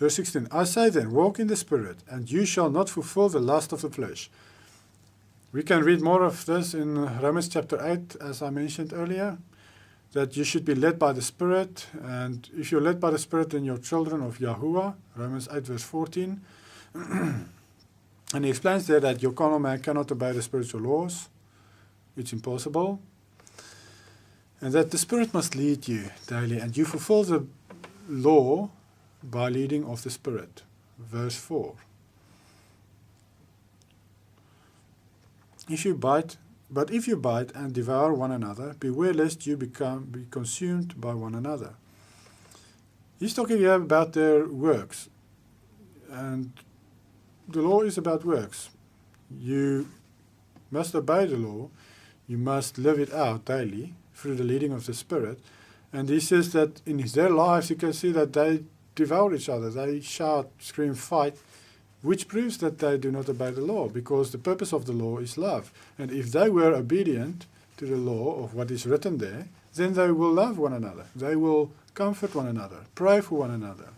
Verse 16, I say then, walk in the Spirit, and you shall not fulfill the lust of the flesh. We can read more of this in Romans chapter 8, as I mentioned earlier, that you should be led by the Spirit, and if you're led by the Spirit, then you're children of Yahuwah, Romans 8 verse 14. And he explains there that your carnal man cannot obey the spiritual laws. It's impossible. And that the Spirit must lead you daily, and you fulfill the law by leading of the Spirit. Verse 4. But if you bite and devour one another, beware lest you be consumed by one another. He's talking here about their works. And the law is about works. You must obey the law. You must live it out daily through the leading of the Spirit. And he says that in their lives you can see that they devour each other. They shout, scream, fight, which proves that they do not obey the law, because the purpose of the law is love. And if they were obedient to the law of what is written there, then they will love one another. They will comfort one another, pray for one another.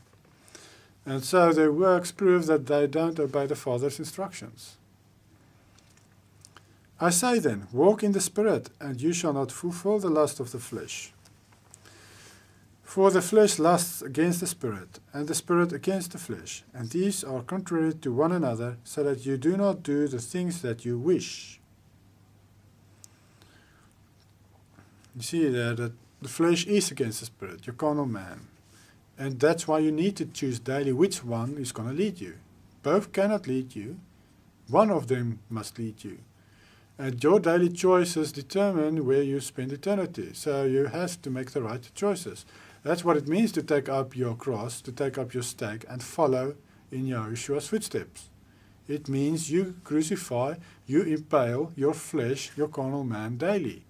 And so their works prove that they don't obey the Father's instructions. I say then, walk in the Spirit, and you shall not fulfill the lust of the flesh. For the flesh lusts against the Spirit, and the Spirit against the flesh, and these are contrary to one another, so that you do not do the things that you wish. You see there that the flesh is against the Spirit, your carnal man. And that's why you need to choose daily which one is going to lead you. Both cannot lead you. One of them must lead you. And your daily choices determine where you spend eternity. So you have to make the right choices. That's what it means to take up your cross, to take up your stake, and follow in Yahushua's footsteps. It means you crucify, you impale your flesh, your carnal man, daily.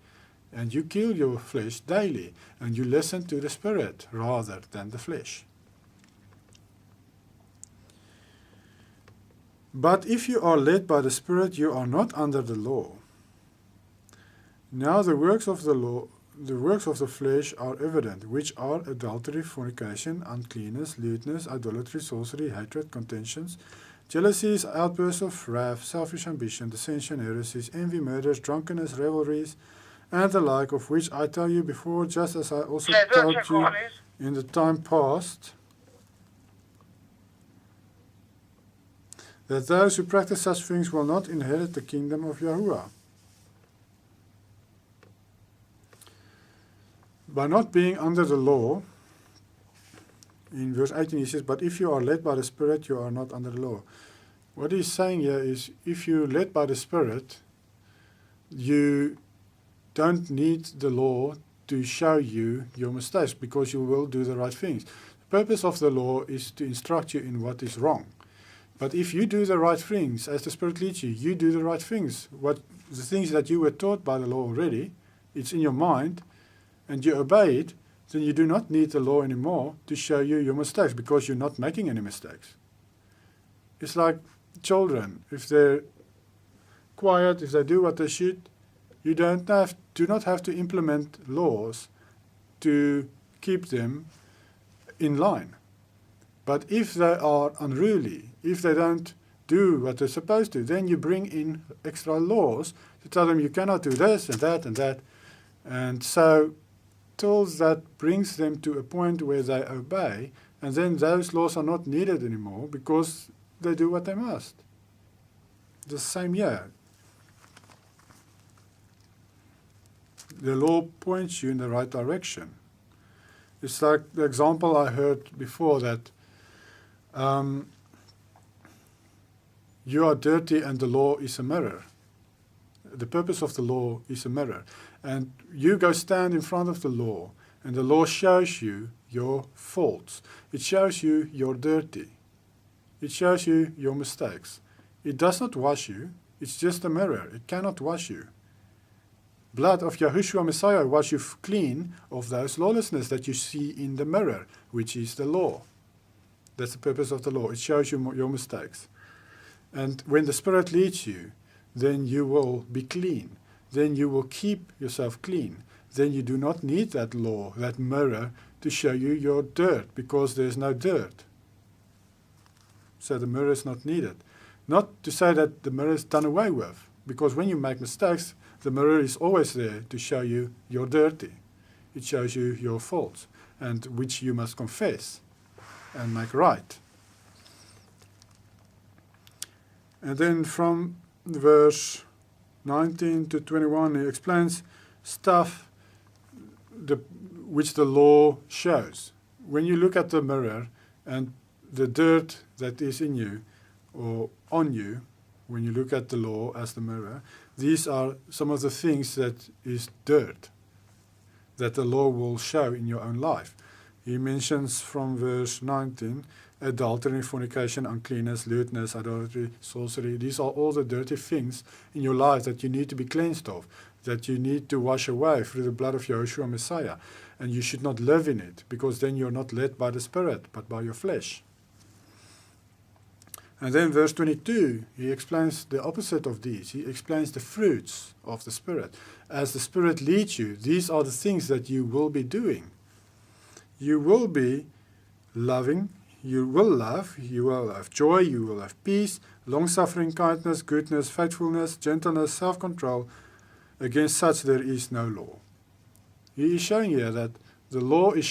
And you kill your flesh daily. And you listen to the Spirit rather than the flesh. But if you are led by the Spirit, you are not under the law. Now the works of the flesh are evident, which are adultery, fornication, uncleanness, lewdness, idolatry, sorcery, hatred, contentions, jealousies, outbursts of wrath, selfish ambition, dissension, heresies, envy, murders, drunkenness, revelries, and the like, of which I tell you before, just as I also told you in the time past, that those who practice such things will not inherit the kingdom of Yahuwah. By not being under the law, in verse 18 he says, but if you are led by the Spirit, you are not under the law. What he's saying here is, if you're led by the Spirit, you don't need the law to show you your mistakes, because you will do the right things. The purpose of the law is to instruct you in what is wrong. But if you do the right things, as the Spirit leads you, you do the right things. The things that you were taught by the law already, it's in your mind, and you obey it, then you do not need the law anymore to show you your mistakes, because you're not making any mistakes. It's like children. If they're quiet, if they do what they should, you do not have to implement laws to keep them in line. But if they are unruly, if they don't do what they're supposed to, then you bring in extra laws to tell them you cannot do this and that and that. And so till that brings them to a point where they obey, and then those laws are not needed anymore because they do what they must. The same here. The law points you in the right direction. It's like the example I heard before that you are dirty and the law is a mirror. The purpose of the law is a mirror. And you go stand in front of the law, and the law shows you your faults. It shows you you're dirty. It shows you your mistakes. It does not wash you. It's just a mirror. It cannot wash you. Blood of Yahushua Messiah wash you clean of those lawlessness that you see in the mirror, which is the law. That's the purpose of the law. It shows you your mistakes. And when the Spirit leads you, then you will be clean. Then you will keep yourself clean. Then you do not need that law, that mirror, to show you your dirt, because there's no dirt. so the mirror is not needed. Not to say that the mirror is done away with, because when you make mistakes, the mirror is always there to show you you're dirty. It shows you your faults, and which you must confess and make right. And then from verse 19 to 21, he explains stuff which the law shows. When you look at the mirror and the dirt that is in you or on you, when you look at the law as the mirror, these are some of the things that is dirt that the law will show in your own life. He mentions from verse 19, adultery, fornication, uncleanness, lewdness, idolatry, sorcery. These are all the dirty things in your life that you need to be cleansed of, that you need to wash away through the blood of Yahushua Messiah. And you should not live in it, because then you're not led by the Spirit, but by your flesh. And then verse 22, he explains the opposite of these. He explains the fruits of the Spirit. As the Spirit leads you, these are the things that you will be doing. You will be loving, you will love, you will have joy, you will have peace, long-suffering, kindness, goodness, faithfulness, gentleness, self-control. Against such there is no law. He is showing here that the law is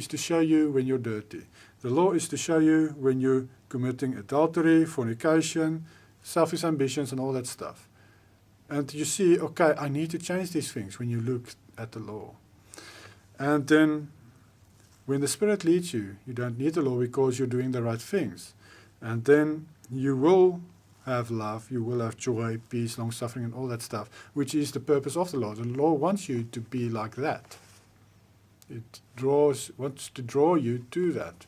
to show you when you're dirty. The law is to show you when you're committing adultery, fornication, selfish ambitions, and all that stuff. And you see, okay, I need to change these things when you look at the law. And then when the Spirit leads you, you don't need the law because you're doing the right things. And then you will have love, you will have joy, peace, long-suffering, and all that stuff, which is the purpose of the law. The law wants you to be like that. It wants to draw you to that.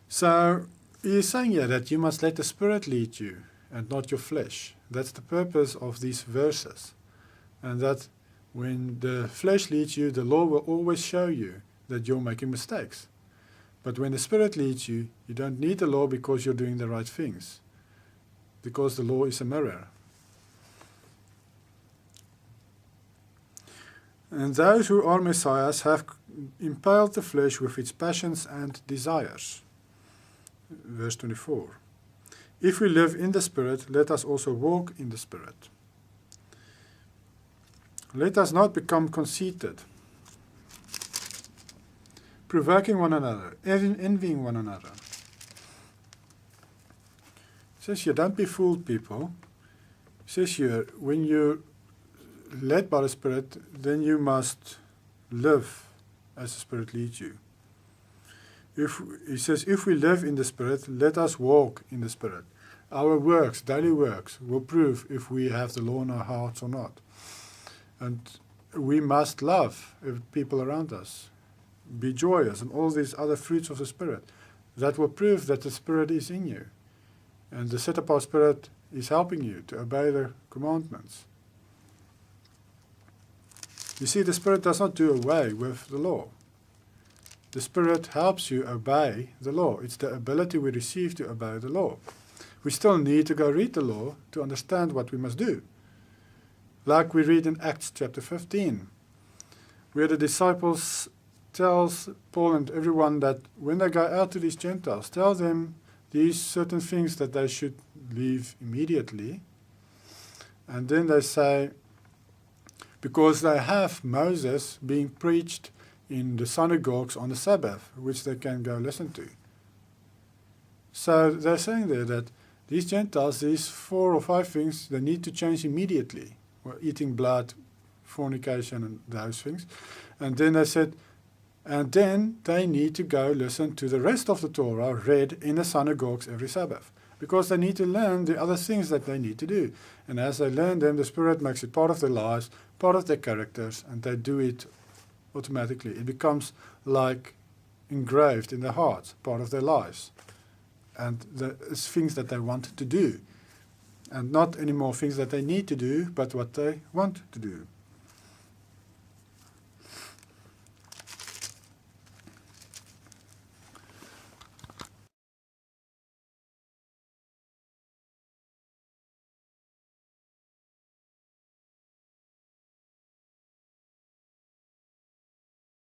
So he is saying here that you must let the Spirit lead you and not your flesh. That's the purpose of these verses. And that when the flesh leads you, the law will always show you that you're making mistakes. But when the Spirit leads you, you don't need the law because you're doing the right things. Because the law is a mirror. And those who are Messiahs have impaled the flesh with its passions and desires. Verse 24. If we live in the Spirit, let us also walk in the Spirit. Let us not become conceited, provoking one another, envying one another. It says here, don't be fooled, people. It says here, when you're led by the Spirit, then you must live as the Spirit leads you. He says, if we live in the Spirit, let us walk in the Spirit. Our works, daily works, will prove if we have the law in our hearts or not. And we must love people around us, be joyous, and all these other fruits of the Spirit. That will prove that the Spirit is in you. And the set-apart Spirit is helping you to obey the commandments. You see, the Spirit does not do away with the law. The Spirit helps you obey the law. It's the ability we receive to obey the law. We still need to go read the law to understand what we must do. Like we read in Acts chapter 15, where the disciples tells Paul and everyone that when they go out to these Gentiles, tell them these certain things that they should leave immediately. And then they say, because they have Moses being preached in the synagogues on the Sabbath, which they can go listen to. So they're saying there that these Gentiles, these 4 or 5 things, they need to change immediately. Well, eating blood, fornication, and those things. And then they said, and then they need to go listen to the rest of the Torah read in the synagogues every Sabbath. Because they need to learn the other things that they need to do. And as they learn them, the Spirit makes it part of their lives, part of their characters, and they do it automatically. It becomes like engraved in their hearts, part of their lives. And it's things that they want to do. And not anymore things that they need to do, but what they want to do.